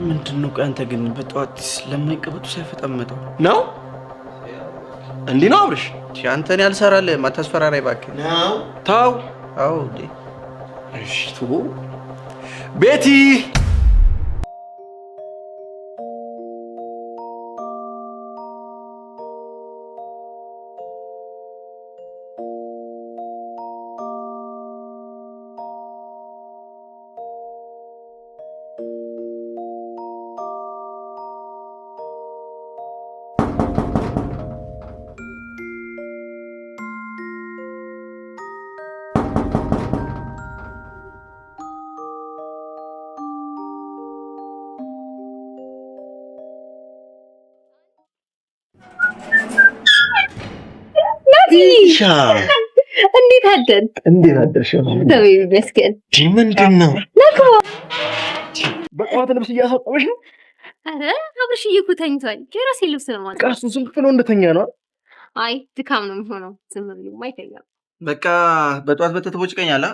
ምንድነው አንተ ግን በጠዋት ለማይቀበጡ ሳይፈጣመጠው ነው እንዴ ነው አብርሽ አንተን ያልሰራል ማታስፈራራይ እባክህ ነው ታው አው እንዴ እሺ ቱ ቤቲ ሻ እንዴት አደርሽ? ደውይ መስከን ምንድነው በጠዋት ልብስ እያሰጠሽ ነው? አረ አብርሽዬ እኮ ተኝቷል። የራሴ ልብስ ነው ማለት ቃሱ ዝም ብሎ እንደተኛ ነው። አይ ድካም ነው የሚሆነው። ዝም ብሎ አይተኛም። በቃ በጠዋት በተተቦጭቀኛል።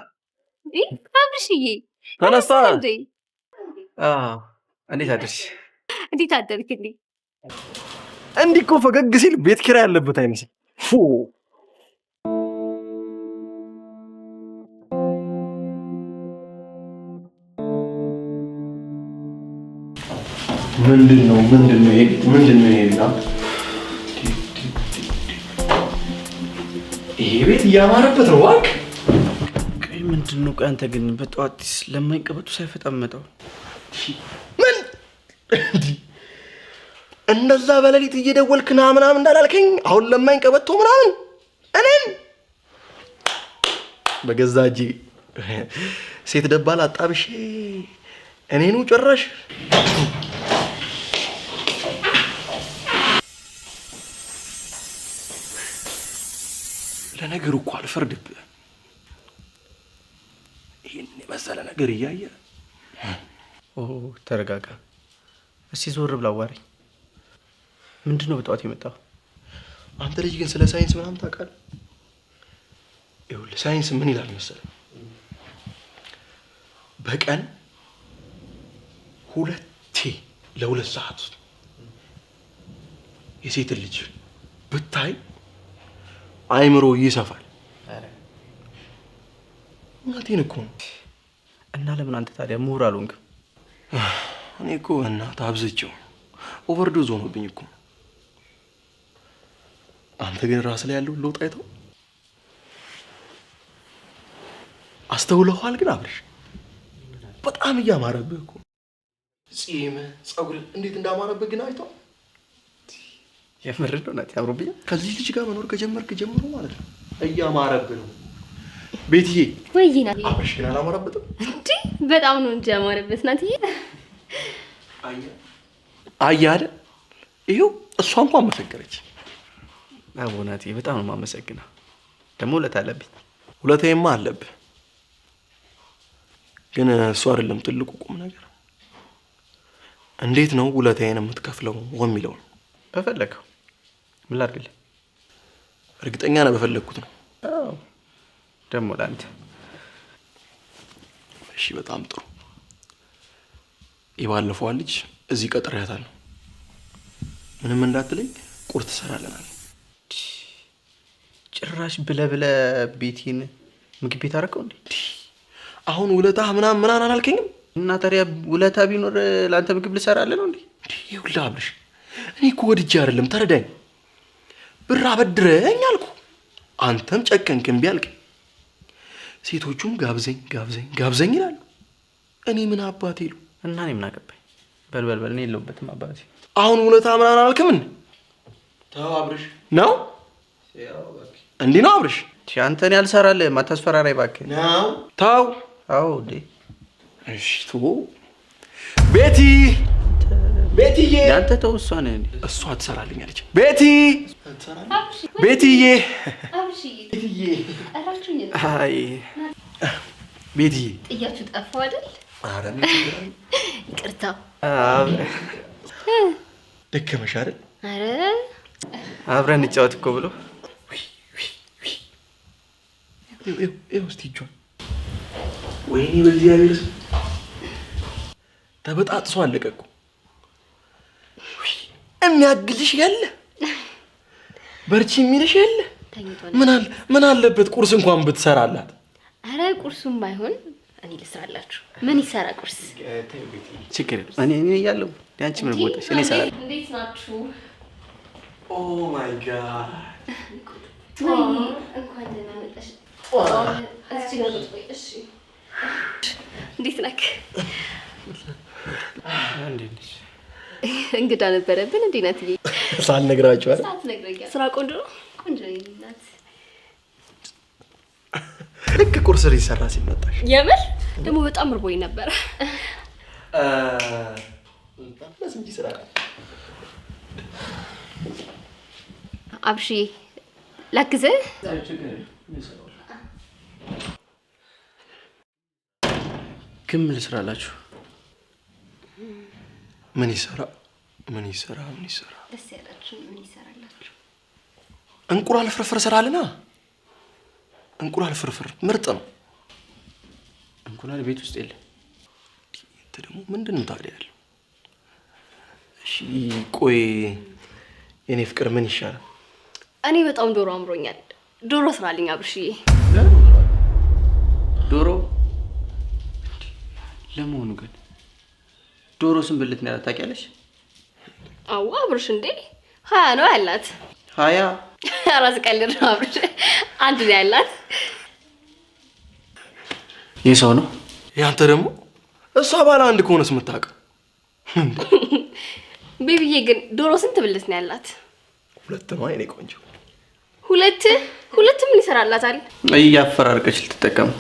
አብርሽዬ ተነሳ። እንዴት አደርሽ? እንዴት አደርክልኝ? እንዲህ እኮ ፈገግ ሲል ቤት ኪራይ ያለበት አይመስል ፉ ምንድነው ይሄ ቤት እያማረበት ነው። እባክህ ምንድነው አንተ ግን በጠዋት ለማይቀበጡ ሳይፈጣመጠው ምን እንደዛ በሌሊት እየደወልክ ና ምናምን እንዳላልከኝ አሁን ለማይቀበጡ ምናምን እኔን በገዛ እጄ ሴት ደባል አጣብሼ እኔኑ ጭራሽ ለነገሩ እኮ አልፈርድብህ። ይሄን የመሰለ ነገር እያየ ተረጋጋ። እስቲ ዞር ብላ አዋሪኝ። ምንድነው በጠዋት የመጣው? አንተ ልጅ ግን ስለ ሳይንስ ምናምን ታውቃለህ? ይኸውልህ ሳይንስ ምን ይላል መሰለህ? በቀን 2 ለ2 ሰዓት የሴት ልጅ ብታይ አይምሮ ይሰፋል። እናቴን እኮ እና ለምን አንተ ታዲያ ምሁር አልሆንክም? እኔ እኮ እናት አብዝቼው ኦቨርዶዝ ሆኖብኝ እኮ። አንተ ግን ራስ ላይ ያለው ለውጥ አይተው አስተውለዋል? ግን አብርሽ በጣም እያማረብህ እኮ ጺም ጸጉር እንዴት እንዳማረብህ ግን አይተው። የምር ነው እናት ያምሩብኝ። ከዚህ ልጅ ጋር መኖር ከጀመርክ ጀምሮ ማለት ነው እያማረብህ ነው። ቤትዬ ወይና አብርሽ ግን አላማረበትም እንዴ? በጣም ነው እንጂ ያማረበት ናትዬ። አያ አይደል? ይሄው እሷ እንኳን መሰከረች። አቦናቴ በጣም ነው የማመሰግነው። ደግሞ ውለታ አለብኝ። ውለታዬማ አለብህ፣ ግን እሱ አይደለም ትልቁ ቁም ነገር። እንዴት ነው ውለታዬን የምትከፍለው ወሚለው ነው። በፈለከው ምን ላድርግልህ? እርግጠኛ ነህ በፈለኩት ነው? አዎ ደግሞ ላንተ። እሺ በጣም ጥሩ። የባለፈው ልጅ እዚህ ቀጥሬያታለሁ። ምንም እንዳትለኝ ቁርጥ ሰራለናል። ጭራሽ ብለ ቤቴን ምግብ ቤት አደረከው እንዴ? አሁን ውለታ ምናምን አላልከኝም? እና ታዲያ ውለታ ቢኖር ለአንተ ምግብ ልሰራለህ ነው እንዴ? ይኸውልህ አብርሽ፣ እኔ እኮ ወድጄ አይደለም፣ ተረዳኝ። ብር አበድረኝ አልኩ፣ አንተም ጨከንክ፣ እምቢ አልከኝ። ሴቶቹም ጋብዘኝ ይላሉ። እኔ ምን አባቴ ይሉ እና እኔ ምን አገባኝ? በል እኔ የለሁበትም አባቴ። አሁን ውለታ ምናምን አላልክም እንዴ? ተው አብርሽ። ነው እንዲህ ነው አብርሽ? አንተን ያልሰራል ማታስፈራራይ እባክህ ነው። ተው። አዎ እንዴ። እሺ ቱ ቤትዬ ያንተ ተው። እሷ ነህ እንዴ? እሷ ትሰራልኛለች። ቤትዬ አይ ቤትዬ ጥያችሁ ጠፋው አይደል? ኧረ ምን ችግር አለ? ይቅርታ። ደከመሽ አይደል? ኧረ አብረን እንጫወት እኮ ብሎ ይኸው እስቲ እጇን ወይኔ በእግዚአብሔር ስም ተበጣጥሶ አለቀ እኮ። የሚያግልሽ ያለ በርቺ የሚልሽ ያለ ምን አለበት ቁርስ እንኳን ብትሰራላት። አረ ቁርሱም ባይሆን እኔ ልስራላችሁ። ምን ይሰራ ቁርስ? ችግር እኔ እያለሁ ያንቺ ምን ወጣሽ? እኔ እሰራለሁ። እንዴት ናችሁ? ኦ ማይ ጋድ እንኳን ደህና መጣሽ። እሺ እንዴት ነህ? እንግዳ ነበረብን። እንዴት ናት? ሳልነግራችሁ አይደል? ሳትነግረኝ ስራ ቆንጆ ነው። ቆንጆ ናት። ልክ ቁርስ ሊሰራ ሲመጣሽ የምር ደግሞ በጣም ርቦኝ ነበር። እንጂ ስራ አብሺ ላግዝህ? ግን ምን ልስራላችሁ? ምን ይሰራ? ደስ ያላችሁ ምን ይሰራላችሁ? እንቁላል ፍርፍር ስራልና። እንቁላል ፍርፍር ምርጥ ነው። እንቁላል ቤት ውስጥ የለም። ደግሞ ምንድነው ታዲያ ያለው? እሺ ቆይ የኔ ፍቅር ምን ይሻላል? እኔ በጣም ዶሮ አምሮኛል። ዶሮ ስራልኝ አብርሽዬ። ዶሮ? ለመሆኑ ግን ዶሮ ስንት ብልት ነው ያላት ታውቂያለሽ? አዎ አብርሽ እንዴ 20 ነው ያላት። 20? ራስ ቀልድ ነው አብርሽ። አንድ ነው ያላት። የሰው ነው? ያንተ ደግሞ እሷ ባለ አንድ ከሆነስ የምታውቀው? ቤቢዬ ግን ዶሮ ስንት ብልት ነው ያላት? 2 ነው የኔ ቆንጆ። 2 ምን ይሰራላታል? እያፈራርቀች ልትጠቀም